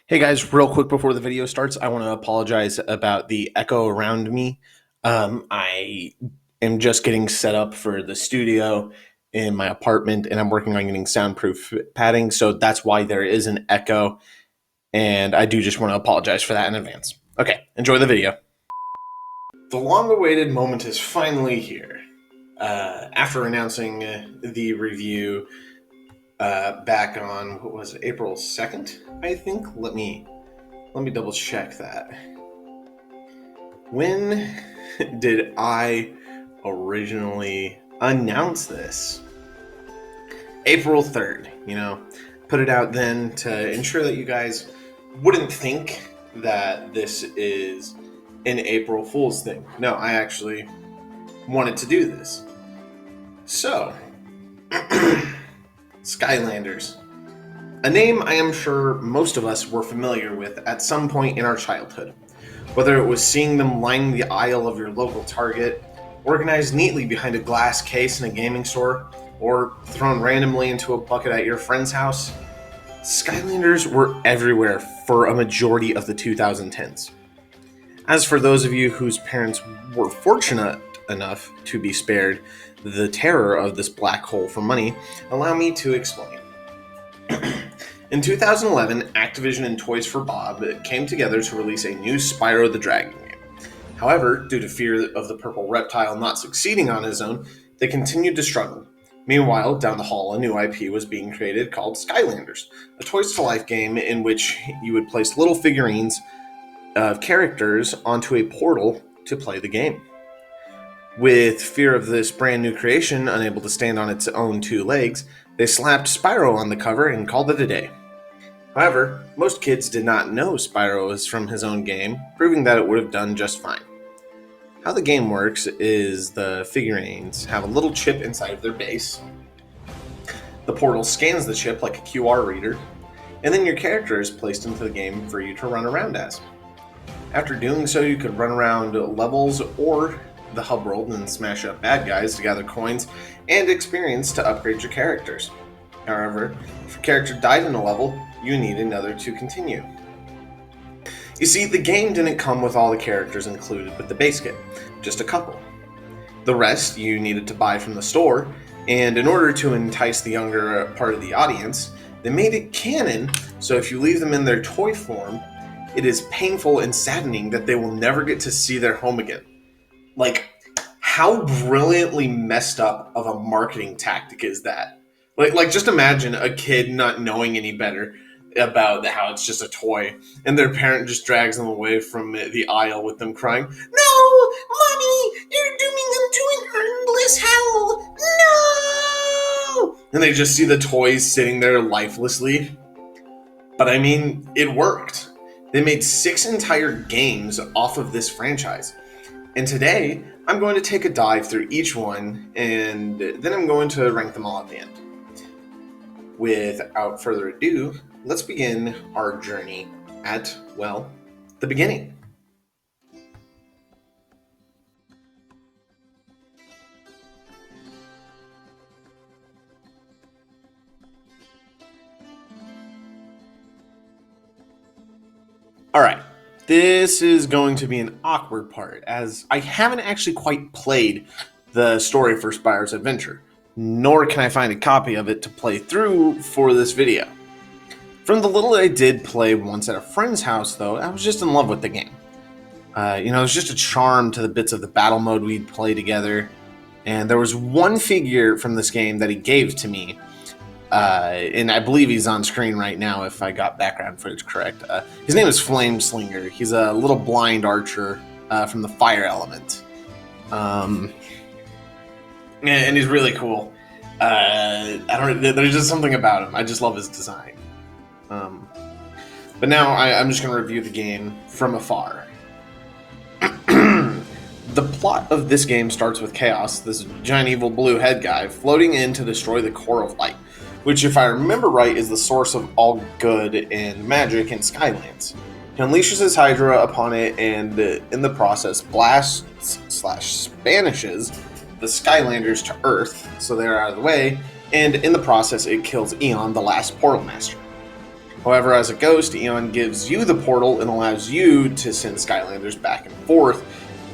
Hey guys, real quick before the video starts, I want to apologize about the echo around me. I am just getting set up for the studio in my apartment and I'm working on getting soundproof padding, so that's why there is an echo, and I do just want to apologize for that in advance. Okay, enjoy the video. The long-awaited moment is finally here. After announcing the review back on, what was it, April 2nd, I think? Let me double check that. When did I originally announce this? April 3rd, put it out then to ensure that you guys wouldn't think that this is an April Fool's thing. No, I actually wanted to do this. So, Skylanders. A name I am sure most of us were familiar with at some point in our childhood. Whether it was seeing them lining the aisle of your local Target, organized neatly behind a glass case in a gaming store, or thrown randomly into a bucket at your friend's house, Skylanders were everywhere for a majority of the 2010s. As for those of you whose parents were fortunate enough to be spared the terror of this black hole for money, allow me to explain. In 2011, Activision and Toys for Bob came together to release a new Spyro the Dragon game. However, due to fear of the purple reptile not succeeding on his own, they continued to struggle. Meanwhile, down the hall, a new IP was being created called Skylanders, a Toys-to-Life game in which you would place little figurines of characters onto a portal to play the game. With fear of this brand new creation unable to stand on its own two legs, they slapped Spyro on the cover and called it a day. However, most kids did not know Spyro was from his own game, proving that it would have done just fine. How the game works is the figurines have a little chip inside of their base. The portal scans the chip like a QR reader, and then your character is placed into the game for you to run around as. After doing so, you could run around levels or the hub world and smash up bad guys to gather coins and experience to upgrade your characters. However, if your character died in a level, you need another to continue. You see, the game didn't come with all the characters included with the base kit, just a couple. The rest you needed to buy from the store, and in order to entice the younger part of the audience, they made it canon, so if you leave them in their toy form, it is painful and saddening that they will never get to see their home again. Like, how brilliantly messed up of a marketing tactic is that? Like just imagine a kid not knowing any better about how it's just a toy, and their parent just drags them away from the aisle with them crying, "No, Mommy, you're dooming them to an endless hell! No!" And they just see the toys sitting there lifelessly. But I mean, it worked. They made 6 entire games off of this franchise. And today, I'm going to take a dive through each one, and then I'm going to rank them all at the end. Without further ado, let's begin our journey at, well, the beginning. Alright, this is going to be an awkward part, as I haven't actually quite played the story for Spyro's Adventure, nor can I find a copy of it to play through for this video. From the little I did play once at a friend's house, though, I was just in love with the game. There's just a charm to the bits of the battle mode we'd play together, and there was one figure from this game that he gave to me, and I believe he's on screen right now if I got background footage correct. His name is Flameslinger. He's a little blind archer from the Fire Element. And he's really cool. There's just something about him. I just love his design. But now I'm just going to review the game from afar. The plot of this game starts with Chaos, this giant evil blue head guy, floating in to destroy the core of light, which, if I remember right, is the source of all good and magic in Skylands. He unleashes his Hydra upon it, and in the process blasts/Spanishes the Skylanders to Earth, so they're out of the way, and in the process it kills Eon, the last Portal Master. However, as a ghost, Eon gives you the portal and allows you to send Skylanders back and forth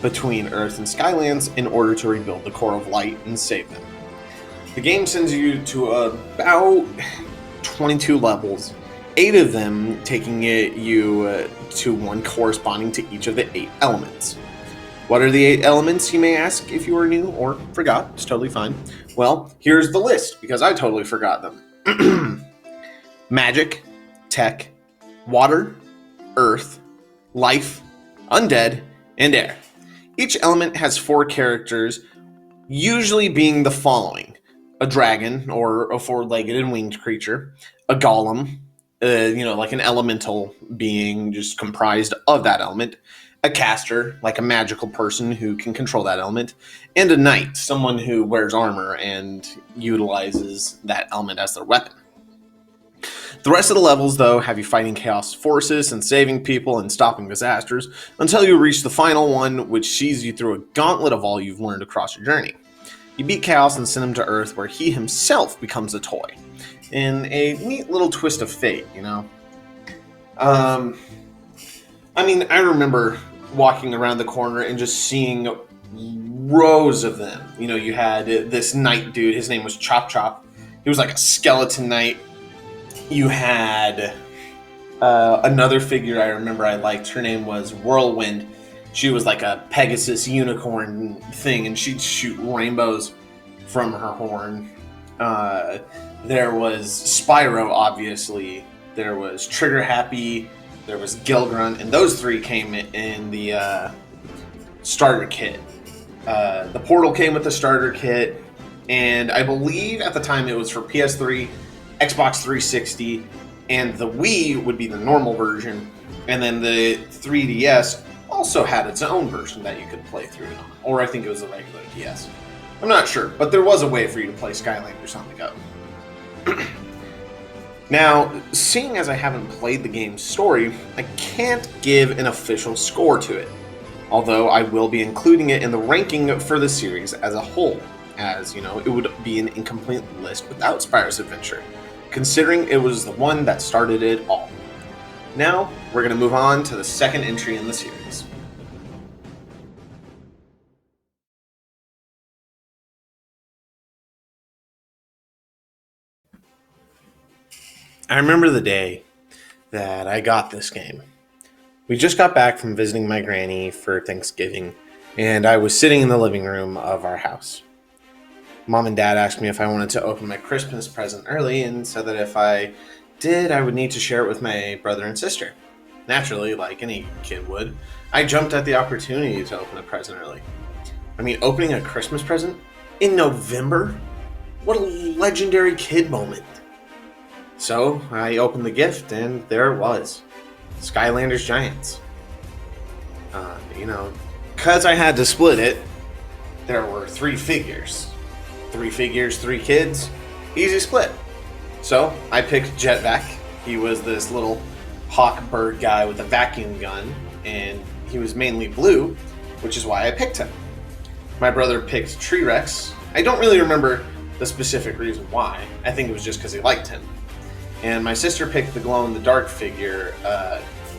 between Earth and Skylands in order to rebuild the Core of Light and save them. The game sends you to about 22 levels, 8 of them taking you to one corresponding to each of the 8 elements. What are the 8 elements, you may ask, if you are new or forgot? It's totally fine. Well, here's the list, because I totally forgot them. Magic, tech, water, earth, life, undead, and air. Each element has 4 characters, usually being the following: a dragon, or a 4-legged and winged creature, a golem, like an elemental being just comprised of that element, a caster, like a magical person who can control that element, and a knight, someone who wears armor and utilizes that element as their weapon. The rest of the levels, though, have you fighting chaos forces and saving people and stopping disasters until you reach the final one, which sees you through a gauntlet of all you've learned across your journey. You beat Chaos and send him to Earth, where he himself becomes a toy. In a neat little twist of fate, you know? I remember walking around the corner and just seeing rows of them. You know, you had this knight dude, his name was Chop Chop. He was like a skeleton knight. You had another figure I remember I liked. Her name was Whirlwind. She was like a Pegasus unicorn thing, and she'd shoot rainbows from her horn. There was Spyro, obviously. There was Trigger Happy. There was Gilgrunt, and those 3 came in the starter kit. The Portal came with the starter kit, and I believe at the time it was for PS3, Xbox 360, and the Wii would be the normal version, and then the 3DS also had its own version that you could play through it on, or I think it was the regular DS. I'm not sure, but there was a way for you to play Skylanders on the go. Now, seeing as I haven't played the game's story, I can't give an official score to it, although I will be including it in the ranking for the series as a whole, as, you know, it would be an incomplete list without Spyro's Adventure, considering it was the one that started it all. Now, we're going to move on to the second entry in the series. I remember the day that I got this game. We just got back from visiting my granny for Thanksgiving, and I was sitting in the living room of our house. Mom and Dad asked me if I wanted to open my Christmas present early, and said that if I did, I would need to share it with my brother and sister. Naturally, like any kid would, I jumped at the opportunity to open a present early. I mean, opening a Christmas present in November? What a legendary kid moment. So, I opened the gift, and there it was. Skylanders Giants. Because I had to split it, there were 3 figures. 3 figures, 3 kids, easy split. So, I picked Jetvac. He was this little hawk bird guy with a vacuum gun, and he was mainly blue, which is why I picked him. My brother picked T-Rex. I don't really remember the specific reason why. I think it was just because he liked him. And my sister picked the glow-in-the-dark figure.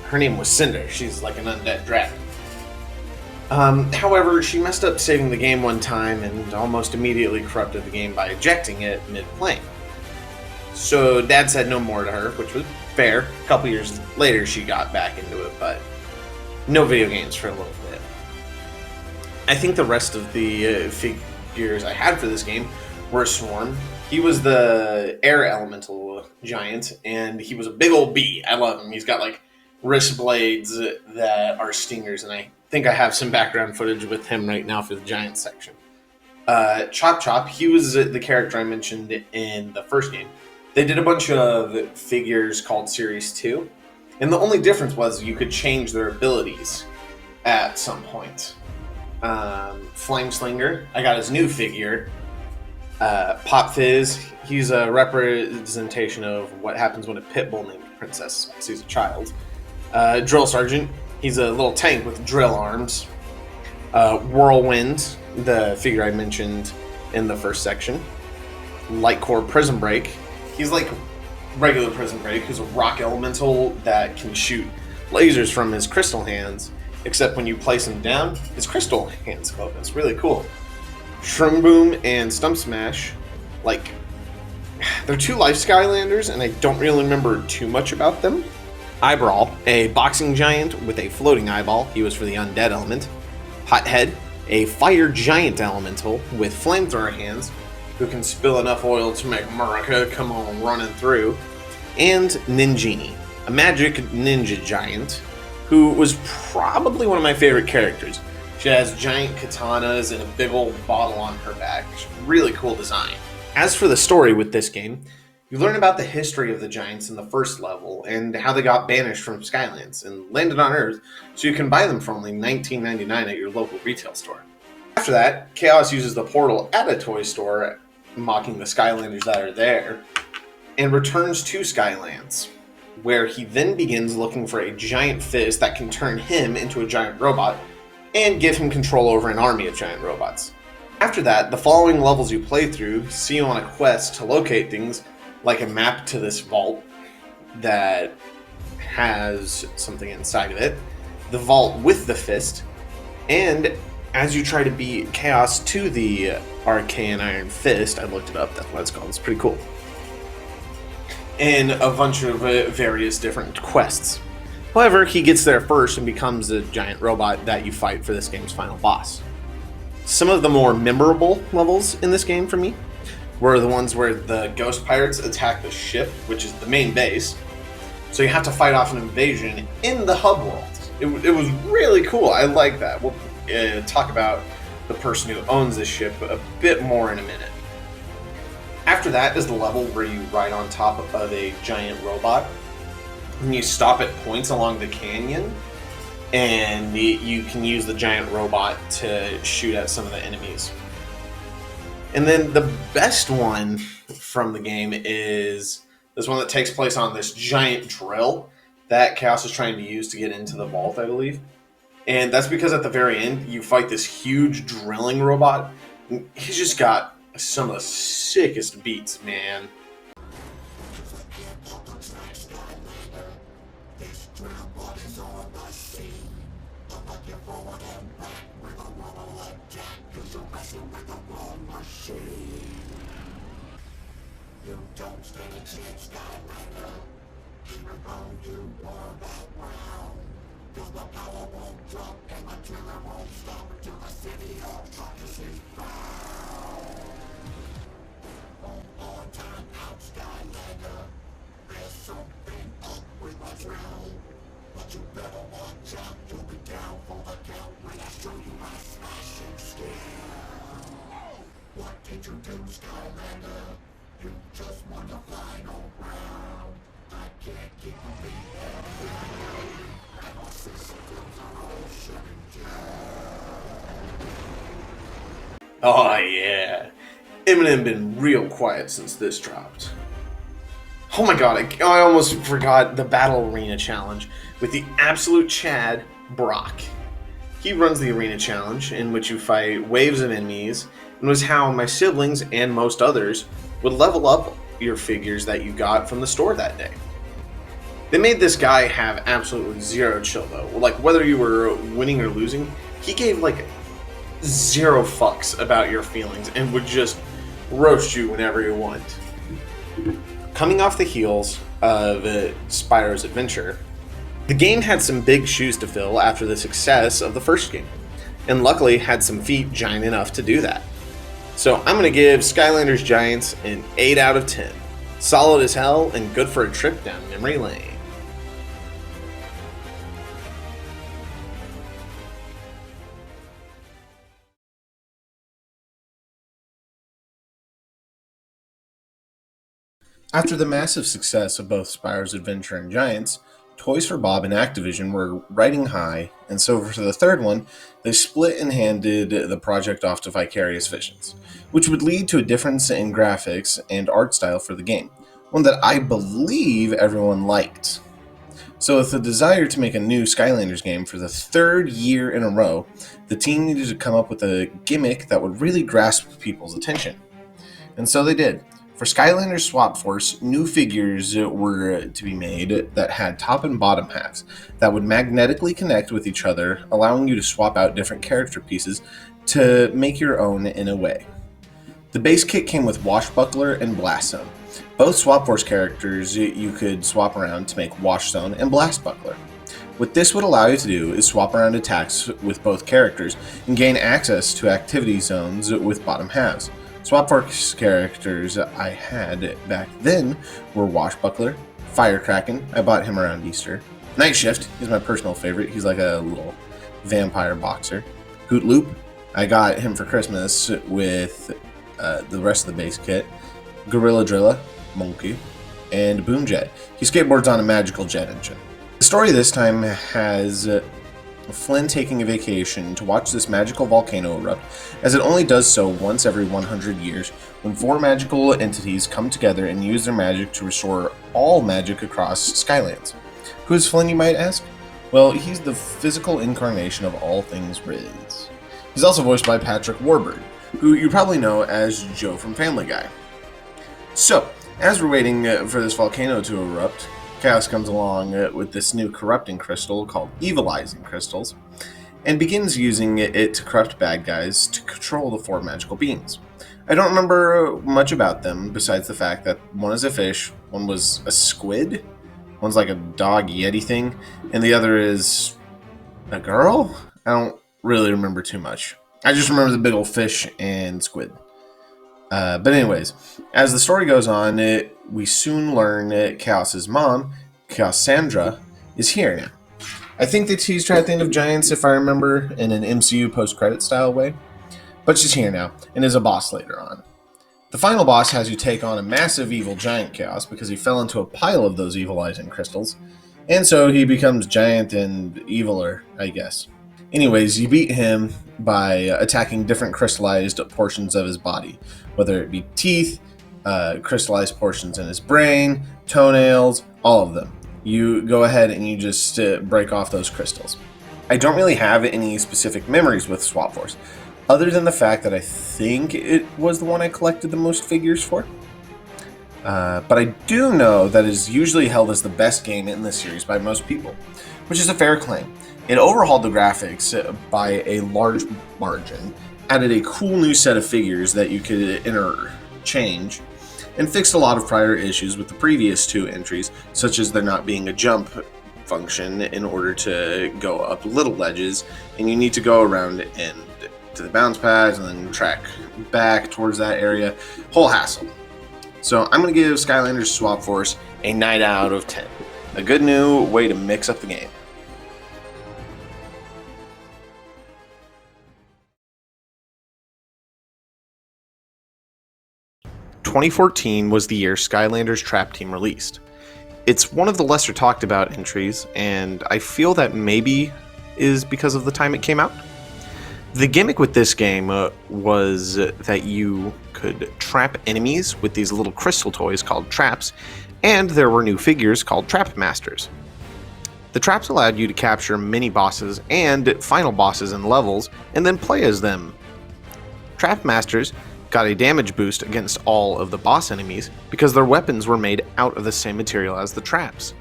Her name was Cinder. She's like an undead dragon. However, she messed up saving the game one time and almost immediately corrupted the game by ejecting it mid-playing. So Dad said no more to her, which was fair. A couple years later, she got back into it, but no video games for a little bit. I think the rest of the figures I had for this game were Swarm. He was the air elemental giant, and he was a big old bee. I love him. He's got like wrist blades that are stingers, and I think I have some background footage with him right now for the giant section. Chop Chop, he was the character I mentioned in the first game. They did a bunch of figures called Series 2, and the only difference was you could change their abilities at some point. Flame Slinger, I got his new figure. Pop Fizz, he's a representation of what happens when a pit bull named Princess sees a child. Drill Sergeant, he's a little tank with drill arms. Whirlwind, the figure I mentioned in the first section. Light Core Prism Break, he's like regular Prison Break, who's a rock elemental that can shoot lasers from his crystal hands, except when you place him down, his crystal hands go up. It's really cool. Shroom Boom and Stump Smash, like, they're two life Skylanders, and I don't really remember too much about them. Eyebrawl, a boxing giant with a floating eyeball. He was for the undead element. Hothead, a fire giant elemental with flamethrower hands, who can spill enough oil to make America come on running through. And Ninjini, a magic ninja giant, who was probably one of my favorite characters. She has giant katanas and a big old bottle on her back. Really cool design. As for the story with this game, you learn about the history of the giants in the first level and how they got banished from Skylands and landed on Earth, so you can buy them for only $19.99 at your local retail store. After that, Chaos uses the portal at a toy store, mocking the Skylanders that are there, and returns to Skylands, where he then begins looking for a giant fist that can turn him into a giant robot and give him control over an army of giant robots. After that, the following levels you play through see you on a quest to locate things like a map to this vault that has something inside of it, the vault with the fist, and as you try to beat Chaos to the Arcane Iron Fist, I looked it up, that's what it's called, it's pretty cool, and a bunch of various different quests. However, he gets there first and becomes the giant robot that you fight for this game's final boss. Some of the more memorable levels in this game for me were the ones where the ghost pirates attack the ship, which is the main base, so you have to fight off an invasion in the hub world. It was really cool, I like that. We'll talk about the person who owns this ship a bit more in a minute. After that is the level where you ride on top of a giant robot, and you stop at points along the canyon, and you can use the giant robot to shoot at some of the enemies. And then the best one from the game is this one that takes place on this giant drill that Chaos is trying to use to get into the vault, I believe. And that's because at the very end, you fight this huge drilling robot. He's just got some of the sickest beats, man. You don't stand a chance, Skylander. Even though you were that round, 'cause the power won't drop and my terror won't stop until the city of darkness is found. On time out, Skylander. There's something up with my drill, but you better watch out. You'll be down for the count when I show you my smashing skill. What did you do, Skylander? You just won the final round. I can't keep a beat and my systems are all shutting down. Oh yeah, Eminem been real quiet since this dropped. Oh my god, I almost forgot the Battle Arena Challenge with the absolute Chad, Brock. He runs the Arena Challenge, in which you fight waves of enemies, and was how my siblings and most others would level up your figures that you got from the store that day. They made this guy have absolutely zero chill though. Like, whether you were winning or losing, he gave like zero fucks about your feelings and would just roast you whenever you want. Coming off the heels of Spyro's Adventure, the game had some big shoes to fill after the success of the first game, and luckily had some feet giant enough to do that. So I'm going to give Skylanders Giants an 8 out of 10. Solid as hell and good for a trip down memory lane. After the massive success of both Spyro's Adventure and Giants, Toys for Bob and Activision were riding high, and so for the third one, they split and handed the project off to Vicarious Visions, which would lead to a difference in graphics and art style for the game, one that I believe everyone liked. So with the desire to make a new Skylanders game for the third year in a row, the team needed to come up with a gimmick that would really grasp people's attention. And so they did. For Skylanders Swap Force, new figures were to be made that had top and bottom halves that would magnetically connect with each other, allowing you to swap out different character pieces to make your own in a way. The base kit came with Washbuckler and Blast Zone. Both Swap Force characters you could swap around to make Wash Zone and Blast Buckler. What this would allow you to do is swap around attacks with both characters and gain access to activity zones with bottom halves. Swap Force characters I had back then were Washbuckler, Firecracken, I bought him around Easter, Night Shift, he's my personal favorite, he's like a little vampire boxer, Hoot Loop, I got him for Christmas with the rest of the base kit, Gorilla Drilla, Monkey, and Boomjet. He skateboards on a magical jet engine. The story this time has Flynn taking a vacation to watch this magical volcano erupt, as it only does so once every 100 years, when 4 magical entities come together and use their magic to restore all magic across Skylands. Who is Flynn, you might ask? Well, he's the physical incarnation of all things Riz. He's also voiced by Patrick Warburton, who you probably know as Joe from Family Guy. So, as we're waiting for this volcano to erupt, Chaos comes along with this new corrupting crystal called Evilizing Crystals, and begins using it to corrupt bad guys to control the 4 magical beings. I don't remember much about them, besides the fact that one is a fish, one was a squid, one's like a dog yeti thing, and the other is a girl? I don't really remember too much. I just remember the big old fish and squid. But anyways, as the story goes on, we soon learn that Chaos's mom, Chaosandra, is here now. I think that she's trying to think of giants, if I remember, in an MCU post-credit style way. But she's here now, and is a boss later on. The final boss has you take on a massive evil giant Chaos, because he fell into a pile of those evilizing crystals, and so he becomes giant and eviler, I guess. Anyways, you beat him by attacking different crystallized portions of his body, whether it be teeth, crystallized portions in his brain, toenails, all of them. You go ahead and you just break off those crystals. I don't really have any specific memories with Swap Force, other than the fact that I think it was the one I collected the most figures for. But I do know that it is usually held as the best game in the series by most people, which is a fair claim. It overhauled the graphics by a large margin, added a cool new set of figures that you could interchange, and fixed a lot of prior issues with the previous 2 entries, such as there not being a jump function in order to go up little ledges, and you need to go around and to the bounce pads and then track back towards that area. Whole hassle. So I'm going to give Skylanders Swap Force a 9 out of 10. A good new way to mix up the game. 2014 was the year Skylanders Trap Team released. It's one of the lesser talked about entries, and I feel that maybe is because of the time it came out. The gimmick with this game was that you could trap enemies with these little crystal toys called traps, and there were new figures called Trap Masters. The traps allowed you to capture mini bosses and final bosses in levels, and then play as them. Trap Masters got a damage boost against all of the boss enemies because their weapons were made out of the same material as the traps,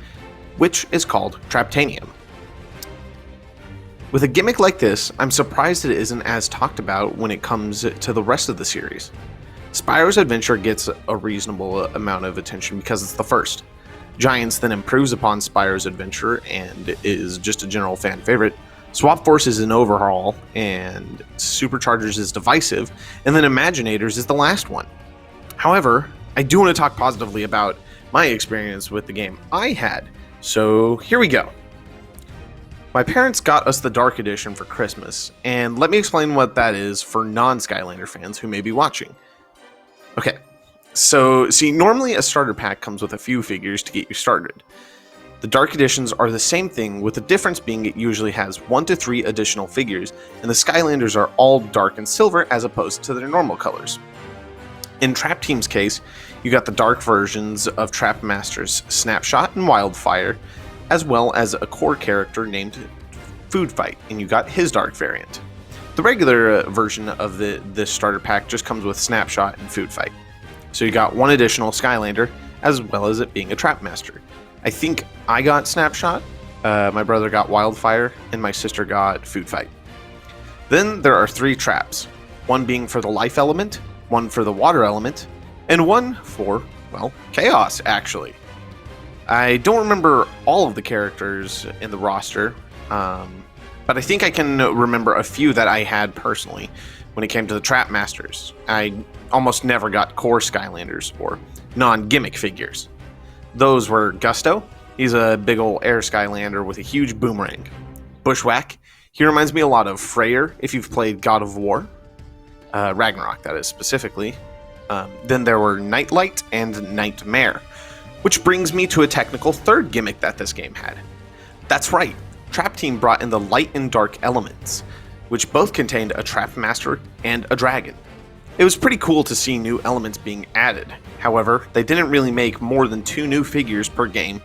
which is called Traptanium. With a gimmick like this, I'm surprised it isn't as talked about when it comes to the rest of the series. Spyro's Adventure gets a reasonable amount of attention because it's the first. Giants then improves upon Spyro's Adventure and is just a general fan favorite. Swap Force is an overhaul, and SuperChargers is divisive, and then Imaginators is the last one. However, I do want to talk positively about my experience with the game I had, so here we go. My parents got us the Dark Edition for Christmas, and let me explain what that is for non-Skylander fans who may be watching. Okay, so see, normally a starter pack comes with a few figures to get you started. The Dark Editions are the same thing, with the difference being it usually has 1 to 3 additional figures, and the Skylanders are all dark and silver as opposed to their normal colors. In Trap Team's case, you got the dark versions of Trap Masters Snapshot and Wildfire, as well as a core character named Food Fight, and you got his dark variant. The regular version of this starter pack just comes with Snapshot and Food Fight. So you got one additional Skylander, as well as it being a Trap Master. I think I got Snapshot, my brother got Wildfire, and my sister got Food Fight. Then there are 3 traps, one being for the life element, one for the water element, and one for, well, chaos, actually. I don't remember all of the characters in the roster, but I think I can remember a few that I had personally when it came to the Trap Masters. I almost never got core Skylanders or non-gimmick figures. Those were Gusto. He's a big ol' air Skylander with a huge boomerang. Bushwhack. He reminds me a lot of Freyr if you've played God of War. Ragnarok, that is, specifically. Then there were Nightlight and Nightmare, which brings me to a technical third gimmick that this game had. That's right, Trap Team brought in the light and dark elements, which both contained a Trap Master and a dragon. It was pretty cool to see new elements being added. However, they didn't really make more than 2 new figures per game,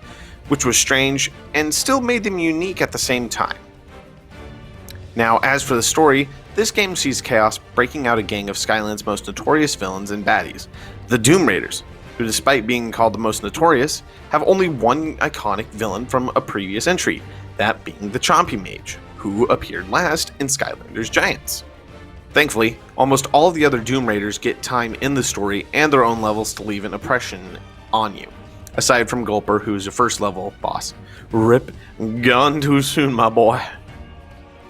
which was strange and still made them unique at the same time. Now, as for the story, this game sees Chaos breaking out a gang of Skyland's most notorious villains and baddies, the Doom Raiders, who, despite being called the most notorious, have only one iconic villain from a previous entry, that being the Chompy Mage, who appeared last in Skylanders Giants. Thankfully, almost all of the other Doom Raiders get time in the story and their own levels to leave an impression on you, aside from Gulper, who's a first level boss. Rip, gone too soon, my boy.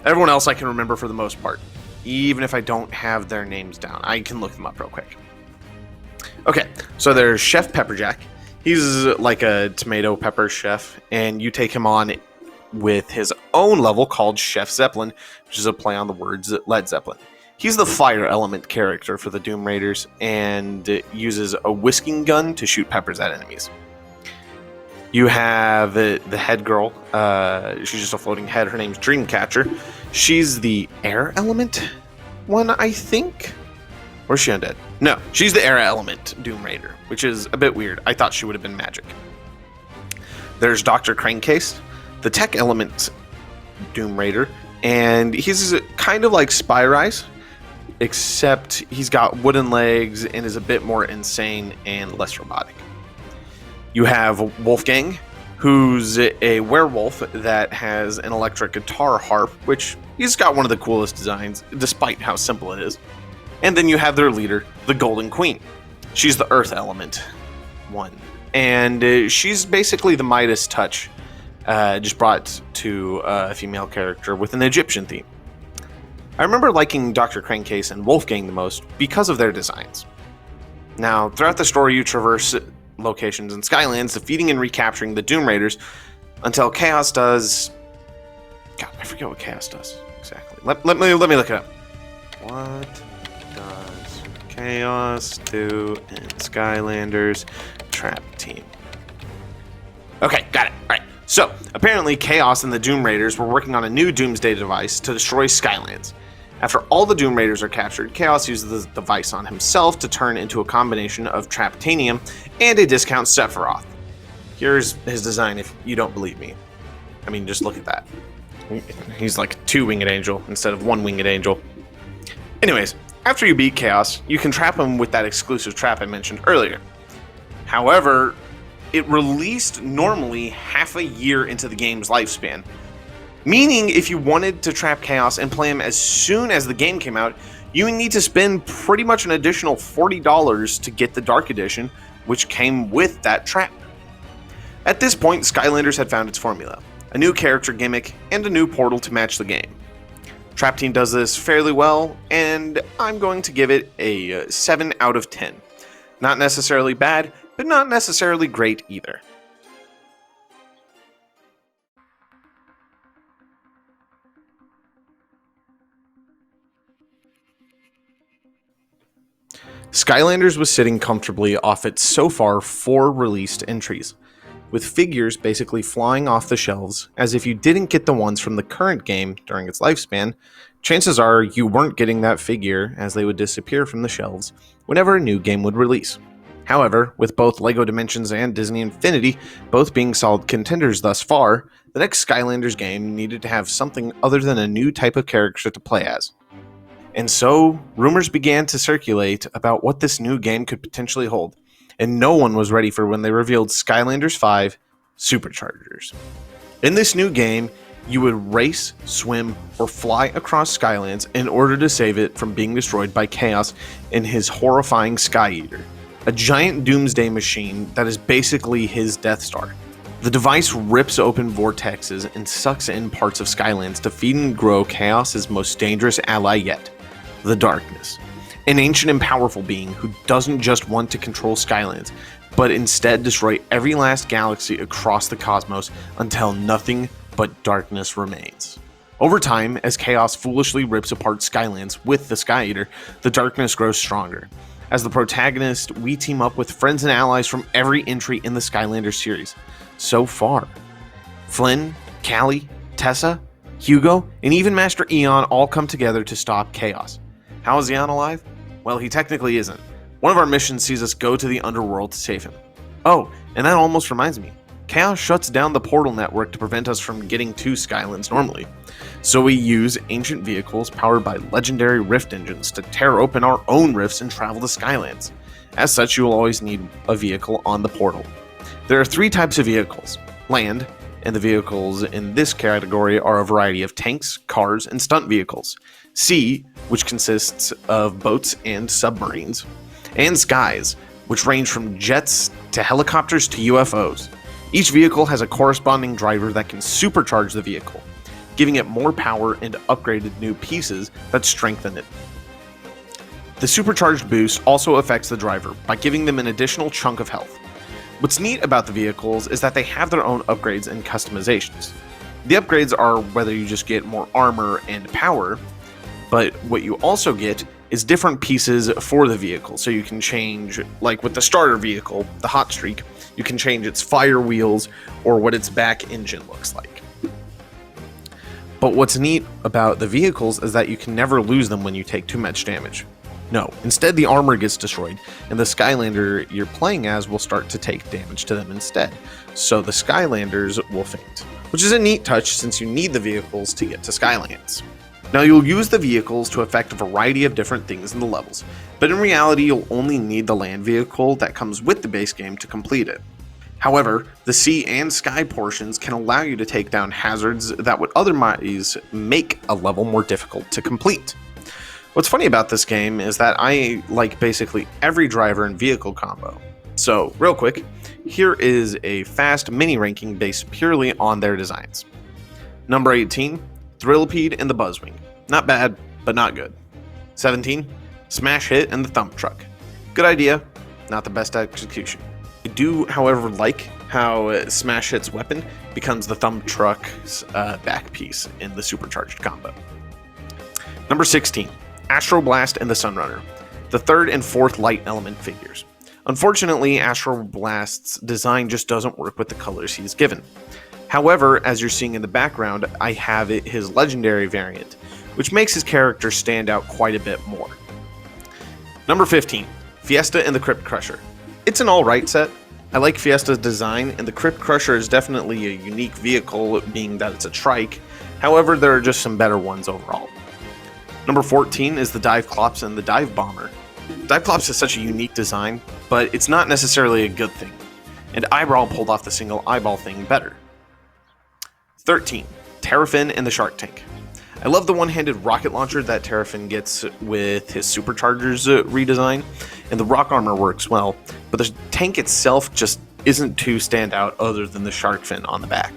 Everyone else I can remember for the most part, even if I don't have their names down. I can look them up real quick. Okay, so there's Chef Pepperjack. He's like a tomato pepper chef, and you take him on with his own level called Chef Zeppelin, which is a play on the words Led Zeppelin. He's the fire element character for the Doom Raiders, and uses a whisking gun to shoot peppers at enemies. You have the head girl. She's just a floating head. Her name's Dreamcatcher. She's the air element one, I think. Or is she undead? No, she's the air element Doom Raider, which is a bit weird. I thought she would have been magic. There's Dr. Cranecase, the tech element Doom Raider, and he's kind of like Spyrise, except he's got wooden legs and is a bit more insane and less robotic. You have Wolfgang, who's a werewolf that has an electric guitar harp, which he's got one of the coolest designs, despite how simple it is. And then you have their leader, the Golden Queen. She's the Earth Element one. And she's basically the Midas touch, just brought to a female character with an Egyptian theme. I remember liking Dr. Cranecase and Wolfgang the most because of their designs. Now, throughout the story, you traverse locations in Skylands, defeating and recapturing the Doom Raiders until Chaos does... God, I forget what Chaos does exactly. Let me look it up. What does Chaos do in Skylanders Trap Team? Okay, got it. All right. So, apparently Chaos and the Doom Raiders were working on a new Doomsday device to destroy Skylands. After all the Doom Raiders are captured, Chaos uses the device on himself to turn into a combination of Traptanium and a discount Sephiroth. Here's his design if you don't believe me. I mean, just look at that. He's like a 2-winged angel instead of 1-winged angel. Anyways, after you beat Chaos, you can trap him with that exclusive trap I mentioned earlier. However, it released normally half a year into the game's lifespan. Meaning, if you wanted to trap Chaos and play him as soon as the game came out, you need to spend pretty much an additional $40 to get the Dark Edition, which came with that trap. At this point, Skylanders had found its formula, a new character gimmick, and a new portal to match the game. Trap Team does this fairly well, and I'm going to give it a 7 out of 10. Not necessarily bad, but not necessarily great either. Skylanders was sitting comfortably off its so far 4 released entries, with figures basically flying off the shelves, as if you didn't get the ones from the current game during its lifespan, chances are you weren't getting that figure, as they would disappear from the shelves whenever a new game would release. However, with both LEGO Dimensions and Disney Infinity both being solid contenders thus far, the next Skylanders game needed to have something other than a new type of character to play as. And so, rumors began to circulate about what this new game could potentially hold, and no one was ready for when they revealed Skylanders 5 SuperChargers. In this new game, you would race, swim, or fly across Skylands in order to save it from being destroyed by Chaos and his horrifying Sky Eater, a giant doomsday machine that is basically his Death Star. The device rips open vortexes and sucks in parts of Skylands to feed and grow Chaos's most dangerous ally yet, the Darkness, an ancient and powerful being who doesn't just want to control Skylands, but instead destroy every last galaxy across the cosmos until nothing but darkness remains. Over time, as Chaos foolishly rips apart Skylands with the Sky Eater, the darkness grows stronger. As the protagonist, we team up with friends and allies from every entry in the Skylanders series. So far, Flynn, Callie, Tessa, Hugo, and even Master Eon all come together to stop Chaos. How is Eon alive? Well, he technically isn't. One of our missions sees us go to the underworld to save him. Oh, and that almost reminds me. Chaos shuts down the portal network to prevent us from getting to Skylands normally. So we use ancient vehicles powered by legendary rift engines to tear open our own rifts and travel to Skylands. As such, you will always need a vehicle on the portal. There are 3 types of vehicles: land, and the vehicles in this category are a variety of tanks, cars, and stunt vehicles; sea, which consists of boats and submarines; and skies, which range from jets to helicopters to UFOs. Each vehicle has a corresponding driver that can supercharge the vehicle, giving it more power and upgraded new pieces that strengthen it. The supercharged boost also affects the driver by giving them an additional chunk of health. What's neat about the vehicles is that they have their own upgrades and customizations. The upgrades are whether you just get more armor and power, but what you also get is different pieces for the vehicle. So you can change, like with the starter vehicle, the Hot Streak, you can change its fire wheels or what its back engine looks like. But what's neat about the vehicles is that you can never lose them when you take too much damage. No, instead the armor gets destroyed, and the Skylander you're playing as will start to take damage to them instead. So the Skylanders will faint, which is a neat touch since you need the vehicles to get to Skylands. Now you'll use the vehicles to affect a variety of different things in the levels, but in reality you'll only need the land vehicle that comes with the base game to complete it. However, the sea and sky portions can allow you to take down hazards that would otherwise make a level more difficult to complete. What's funny about this game is that I like basically every driver and vehicle combo. So, real quick, here is a fast mini ranking based purely on their designs. Number 18, Thrillipede and the Buzzwing. Not bad, but not good. 17, Smash Hit and the Thump Truck. Good idea, not the best execution. I do, however, like how Smash Hit's weapon becomes the Thump Truck's back piece in the supercharged combo. Number 16, Astro Blast and the Sunrunner, the 3rd and 4th light element figures. Unfortunately, Astro Blast's design just doesn't work with the colors he's given. However, as you're seeing in the background, I have his legendary variant, which makes his character stand out quite a bit more. Number 15, Fiesta and the Crypt Crusher. It's an alright set. I like Fiesta's design, and the Crypt Crusher is definitely a unique vehicle, being that it's a trike. However, there are just some better ones overall. Number 14 is the Dive Clops and the Dive Bomber. Dive Clops is such a unique design, but it's not necessarily a good thing, and Eyebrow pulled off the single eyeball thing better. 13, Terrafin and the Shark Tank. I love the one-handed rocket launcher that Terrafin gets with his Superchargers redesign, and the rock armor works well, but the tank itself just isn't too standout other than the shark fin on the back.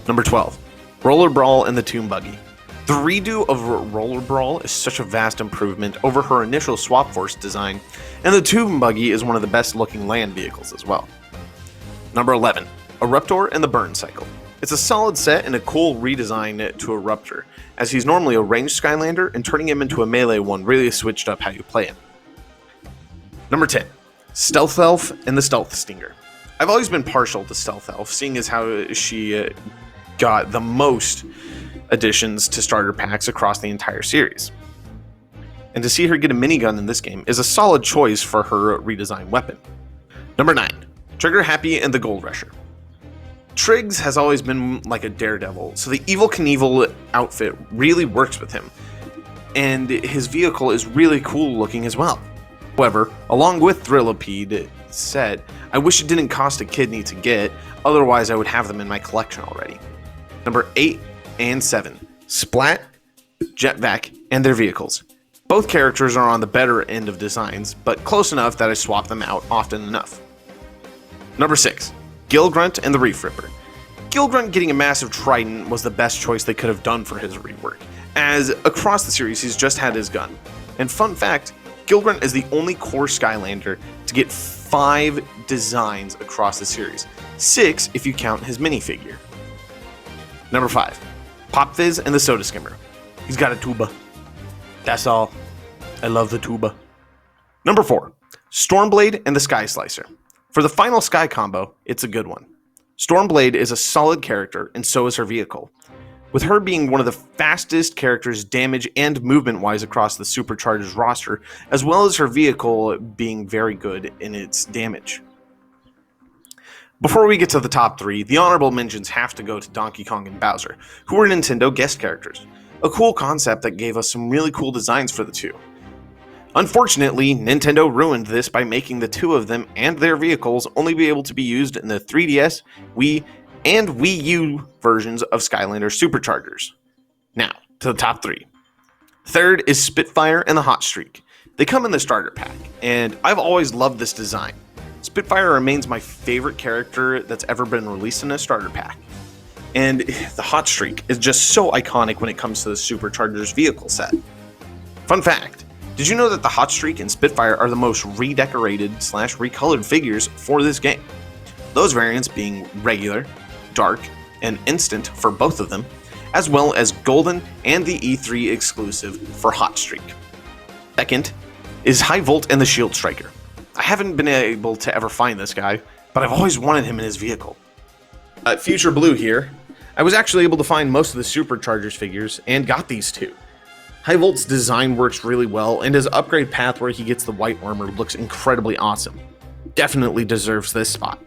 Number 12, Roller Brawl and the Tomb Buggy. The redo of Roller Brawl is such a vast improvement over her initial Swap Force design, and the Tomb Buggy is one of the best looking land vehicles as well. Number 11, Eruptor and the Burn Cycle. It's a solid set and a cool redesign to Eruptor, as he's normally a ranged Skylander, and turning him into a melee one really switched up how you play him. Number 10, Stealth Elf and the Stealth Stinger. I've always been partial to Stealth Elf, seeing as how she got the most additions to starter packs across the entire series. And to see her get a minigun in this game is a solid choice for her redesigned weapon. Number 9, Trigger Happy and the Gold Rusher. Triggs has always been like a daredevil, so the Evel Knievel outfit really works with him. and his vehicle is really cool looking as well. However, along with Thrillipede set, I wish it didn't cost a kidney to get, otherwise I would have them in my collection already. Number 8 and 7, Splat, Jetvac, and their vehicles. Both characters are on the better end of designs, but close enough that I swap them out often enough. Number 6, Gilgrunt and the Reef Ripper. Gilgrunt getting a massive trident was the best choice they could have done for his rework, as across the series he's just had his gun. And fun fact, Gilgrunt is the only core Skylander to get 5 designs across the series, 6 if you count his minifigure. Number 5, Pop Fizz and the Soda Skimmer. He's got a tuba. That's all. I love the tuba. Number 4, Stormblade and the Sky Slicer. For the final Sky combo, it's a good one. Stormblade is a solid character, and so is her vehicle, with her being one of the fastest characters damage and movement-wise across the SuperChargers roster, as well as her vehicle being very good in its damage. Before we get to the top 3, the honorable mentions have to go to Donkey Kong and Bowser, who were Nintendo guest characters. A cool concept that gave us some really cool designs for the two. Unfortunately, Nintendo ruined this by making the two of them and their vehicles only be able to be used in the 3DS, Wii, and Wii U versions of Skylanders SuperChargers. Now, to the top 3. Third is Spitfire and the Hot Streak. They come in the starter pack, and I've always loved this design. Spitfire remains my favorite character that's ever been released in a starter pack. And the Hot Streak is just so iconic when it comes to the SuperChargers vehicle set. Fun fact, did you know that the Hot Streak and Spitfire are the most redecorated / recolored figures for this game? Those variants being regular, dark, and instant for both of them, as well as golden and the E3 exclusive for Hot Streak. Second is High Volt and the Shield Striker. I haven't been able to ever find this guy, but I've always wanted him in his vehicle. Future Blue here. I was actually able to find most of the SuperChargers figures and got these two. High Volt's design works really well, and his upgrade path where he gets the white armor looks incredibly awesome. Definitely deserves this spot.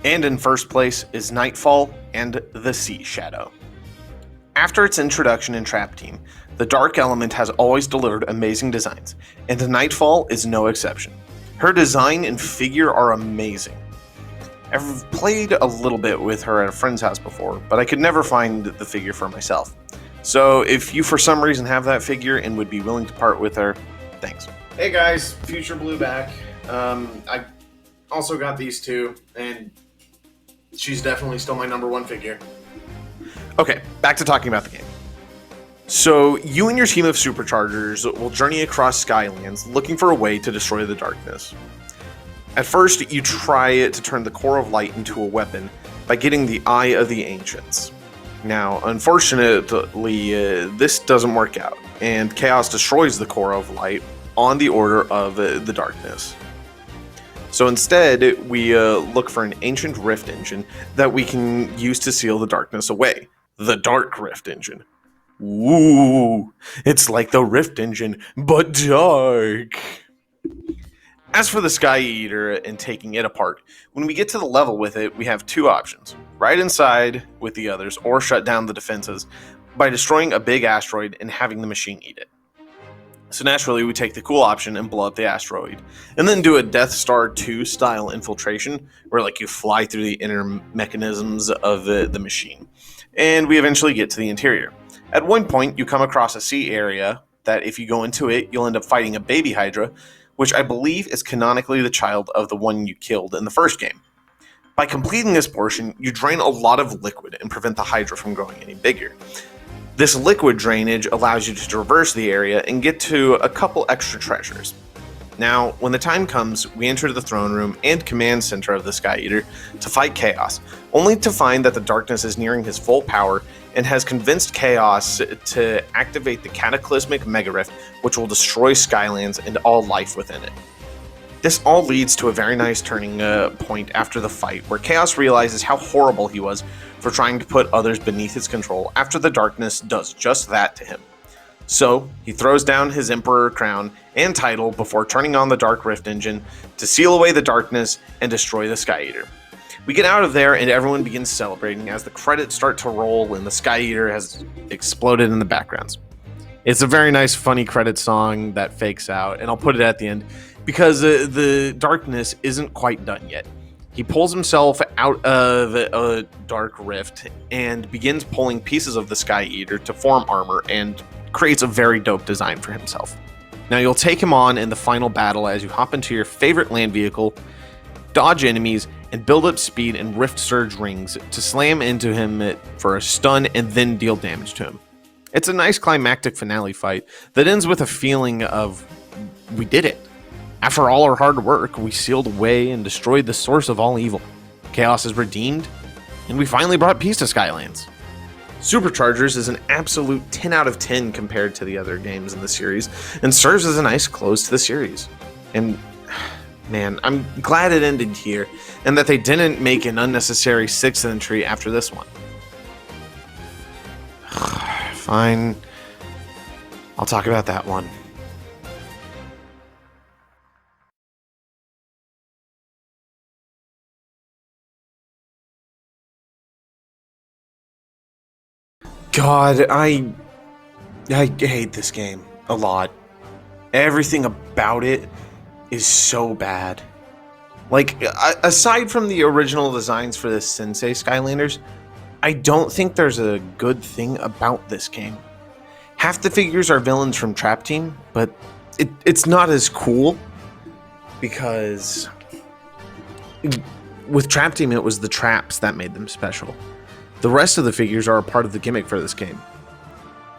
And in first place is Nightfall and the Sea Shadow. After its introduction in Trap Team, the Dark Element has always delivered amazing designs, and Nightfall is no exception. Her design and figure are amazing. I've played a little bit with her at a friend's house before, but I could never find the figure for myself. So if you for some reason have that figure and would be willing to part with her, thanks. Hey guys, Future Blue back. I also got these two, and she's definitely still my number 1 figure. Okay, back to talking about the game. So you and your team of SuperChargers will journey across Skylands looking for a way to destroy the darkness. At first, you try to turn the Core of Light into a weapon by getting the Eye of the Ancients. Now, unfortunately, this doesn't work out, and Chaos destroys the Core of Light on the order of the darkness. So instead, we look for an ancient Rift engine that we can use to seal the darkness away. The Dark Rift engine. Ooh, it's like the Rift engine, but dark. As for the Sky Eater and taking it apart, when we get to the level with it, we have 2 options. Ride inside with the others, or shut down the defenses by destroying a big asteroid and having the machine eat it. So naturally, we take the cool option and blow up the asteroid, and then do a Death Star 2 style infiltration, where you fly through the inner mechanisms of the machine. And we eventually get to the interior. At one point, you come across a sea area that if you go into it, you'll end up fighting a baby Hydra, which I believe is canonically the child of the one you killed in the first game. By completing this portion, you drain a lot of liquid and prevent the Hydra from growing any bigger. This liquid drainage allows you to traverse the area and get to a couple extra treasures. Now, when the time comes, we enter the throne room and command center of the Sky Eater to fight Chaos, only to find that the darkness is nearing his full power and has convinced Chaos to activate the Cataclysmic Mega Rift, which will destroy Skylands and all life within it. This all leads to a very nice turning point after the fight, where Chaos realizes how horrible he was for trying to put others beneath his control after the darkness does just that to him. So, he throws down his Emperor crown and title before turning on the Dark Rift engine to seal away the darkness and destroy the Sky Eater. We get out of there and everyone begins celebrating as the credits start to roll and the Sky Eater has exploded in the backgrounds. It's a very nice, funny credit song that fakes out, and I'll put it at the end because the darkness isn't quite done yet. He pulls himself out of a dark rift and begins pulling pieces of the Sky Eater to form armor and creates a very dope design for himself. Now you'll take him on in the final battle as you hop into your favorite land vehicle, dodge enemies, and build up speed and rift surge rings to slam into him for a stun and then deal damage to him. It's a nice climactic finale fight that ends with a feeling of, we did it. After all our hard work, we sealed away and destroyed the source of all evil. Chaos is redeemed, and we finally brought peace to Skylands. SuperChargers is an absolute 10 out of 10 compared to the other games in the series, and serves as a nice close to the series. And man, I'm glad it ended here, and that they didn't make an unnecessary 6th entry after this one. Fine. I'll talk about that one. God, I hate this game a lot. Everything about it is so bad. Like, aside from the original designs for the Sensei Skylanders, I don't think there's a good thing about this game. Half the figures are villains from Trap Team, but it's not as cool because with Trap Team it was the traps that made them special. The rest of the figures are a part of the gimmick for this game.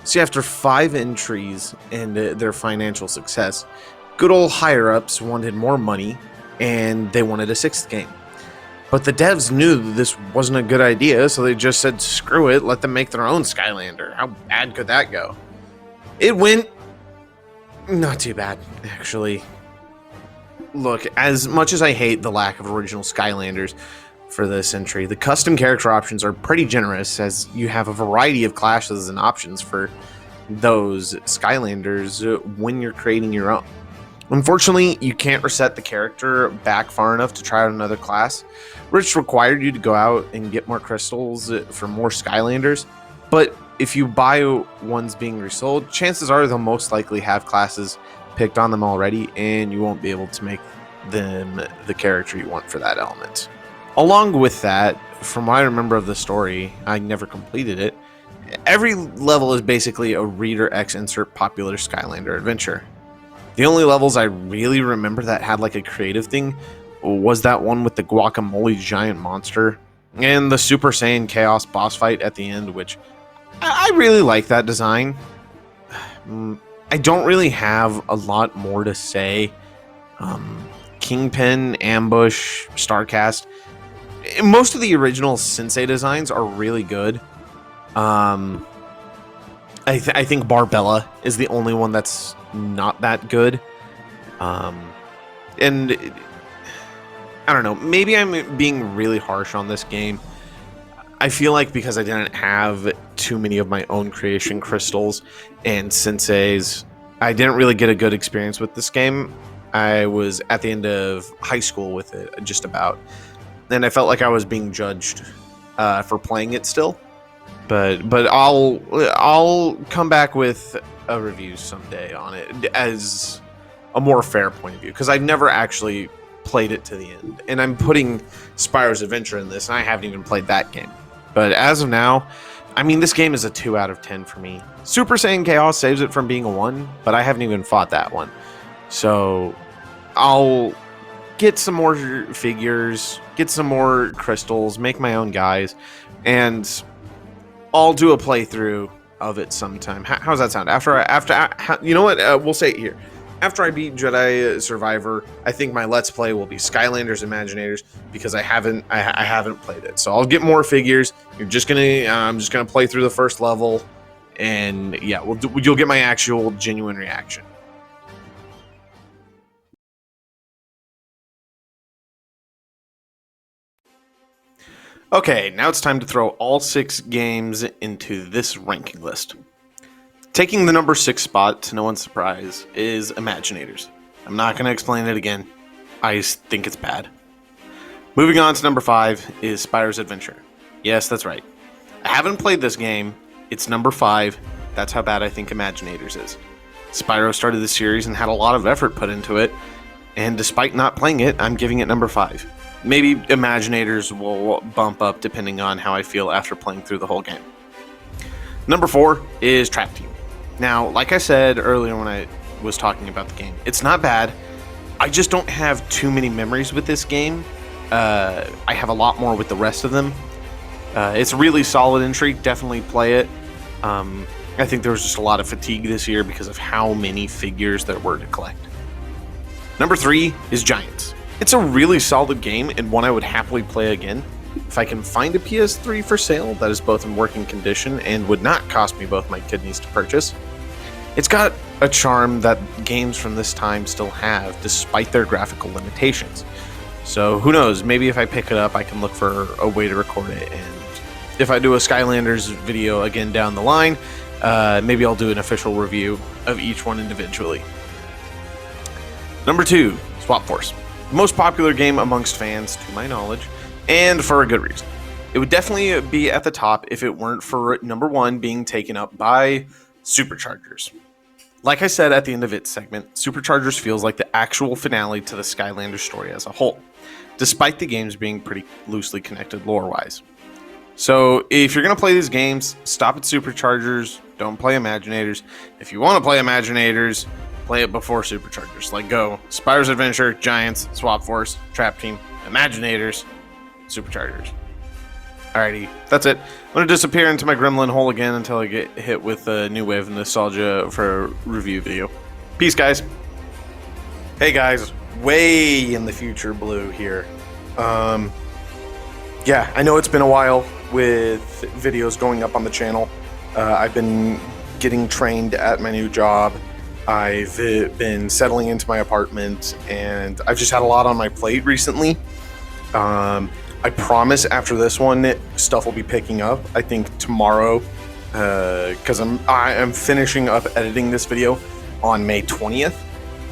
See, after 5 entries and their financial success, good old higher-ups wanted more money and they wanted a 6th game. But the devs knew this wasn't a good idea, so they just said, screw it, let them make their own Skylander. How bad could that go? It went not too bad, actually. Look, as much as I hate the lack of original Skylanders for this entry, the custom character options are pretty generous, as you have a variety of classes and options for those Skylanders when you're creating your own. Unfortunately, you can't reset the character back far enough to try out another class, which required you to go out and get more crystals for more Skylanders. But if you buy ones being resold, chances are they'll most likely have classes picked on them already, and you won't be able to make them the character you want for that element. Along with that, from what I remember of the story, I never completed it, every level is basically a Reader X insert popular Skylander adventure. The only levels I really remember that had like a creative thing was that one with the guacamole giant monster and the Super Saiyan Chaos boss fight at the end, which I really like that design. I don't really have a lot more to say. Kingpin, Ambush, Starcast, most of the original Sensei designs are really good. I think Barbella is the only one that's not that good. And I don't know, maybe I'm being really harsh on this game. I feel like because I didn't have too many of my own creation crystals and senseis, I didn't really get a good experience with this game. I was at the end of high school with it, just about, and I felt like I was being judged for playing it still. But I'll come back with a review someday on it as a more fair point of view, because I've never actually played it to the end, and I'm putting Spyro's Adventure in this, and I haven't even played that game. But as of now, I mean, this game is a 2 out of 10 for me. Super Saiyan Chaos saves it from being a 1, but I haven't even fought that one. So I'll get some more figures, get some more crystals, make my own guys, and I'll do a playthrough of it sometime. How's that sound? You know what? We'll say it here. After I beat Jedi Survivor, I think my Let's Play will be Skylanders Imaginators, because I haven't played it. So I'll get more figures. I'm just gonna play through the first level, and yeah, you'll get my actual genuine reaction. Okay, now it's time to throw all 6 games into this ranking list. Taking the number 6 spot, to no one's surprise, is Imaginators. I'm not going to explain it again. I just think it's bad. Moving on to number 5 is Spyro's Adventure. Yes, that's right. I haven't played this game. It's number 5, That's how bad I think Imaginators is. Spyro started the series and had a lot of effort put into it, and despite not playing it, I'm giving it number 5. Maybe Imaginators will bump up depending on how I feel after playing through the whole game. Number 4 is Trap Team. Now, like I said earlier when I was talking about the game, it's not bad. I just don't have too many memories with this game. I have a lot more with the rest of them. It's a really solid entry. Definitely play it. I think there was just a lot of fatigue this year because of how many figures there were to collect. Number 3 is Giants. It's a really solid game and one I would happily play again. If I can find a PS3 for sale that is both in working condition and would not cost me both my kidneys to purchase. It's got a charm that games from this time still have, despite their graphical limitations. So who knows, maybe if I pick it up, I can look for a way to record it. And if I do a Skylanders video again down the line, maybe I'll do an official review of each one individually. Number 2, Swap Force. The most popular game amongst fans, to my knowledge, and for a good reason. It would definitely be at the top if it weren't for number 1 being taken up by SuperChargers. Like I said at the end of its segment, SuperChargers feels like the actual finale to the Skylanders story as a whole, despite the games being pretty loosely connected lore-wise. So if you're going to play these games, stop at SuperChargers, don't play Imaginators. If you want to play Imaginators, play it before SuperChargers. Like go Spyro's Adventure, Giants, Swap Force, Trap Team, Imaginators, SuperChargers. Alrighty, that's it. I'm going to disappear into my gremlin hole again until I get hit with a new wave of nostalgia for a review video. Peace, guys. Hey, guys. Way in the future Blue here. Yeah, I know it's been a while with videos going up on the channel. I've been getting trained at my new job. I've been settling into my apartment, and I've just had a lot on my plate recently. I promise after this one, stuff will be picking up. I think tomorrow, because I am finishing up editing this video on May 20th.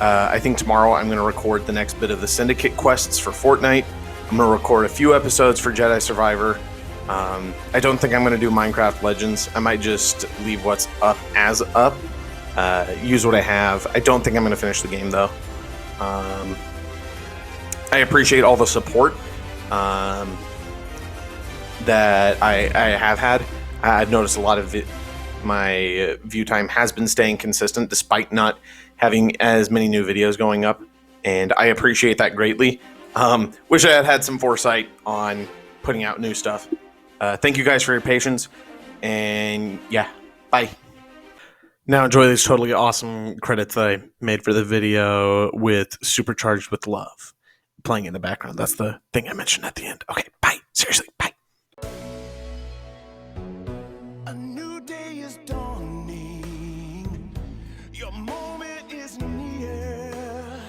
I think tomorrow I'm going to record the next bit of the Syndicate quests for Fortnite. I'm going to record a few episodes for Jedi Survivor. I don't think I'm going to do Minecraft Legends. I might just leave what's up as up. Use what I have. I don't think I'm going to finish the game, though. I appreciate all the support that I have had. I've noticed a lot of my view time has been staying consistent despite not having as many new videos going up, and I appreciate that greatly. Wish I had had some foresight on putting out new stuff. Thank you guys for your patience, and yeah, bye. Now enjoy these totally awesome credits that I made for the video with Supercharged with Love playing in the background. That's the thing I mentioned at the end. Okay, bye. Seriously, bye. A new day is dawning. Your moment is near.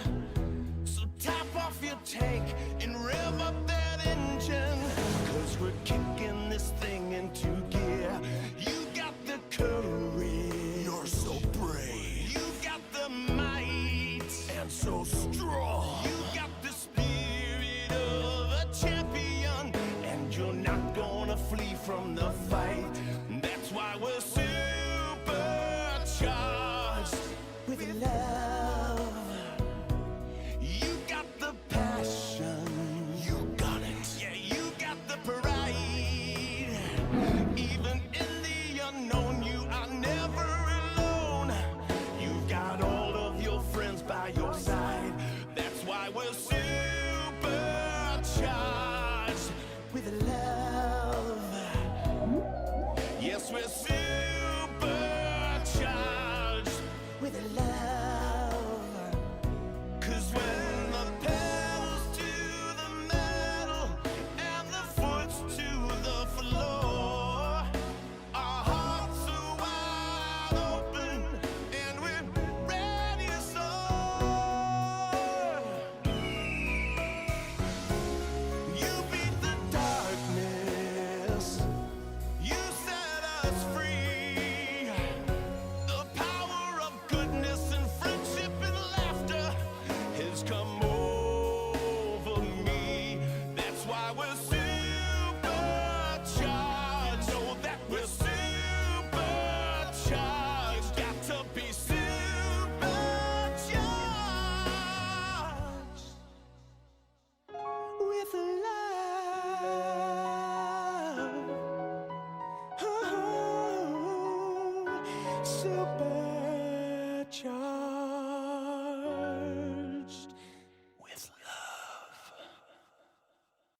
So tap off your tank and rev up that engine. 'Cause we're kicking this thing into gear. You got the courage. You're so brave. You got the might. And so strong. You got the spirit of a champion. And you're not gonna flee from the fight. That's why we're supercharged with love. You got the passion. You got it. Yeah, you got the pride. Even in the unknown, you are never alone. You've got all of your friends by your side. That's why we're supercharged with love. Yes, we're supercharged with love. 'Cause when the pedal's to the metal and the foot's to the floor, our hearts are wide open and we're ready to soar. You beat the darkness. You set us free. The power of goodness and friendship and laughter has come over me. That's why we're supercharged. Know that we're supercharged. super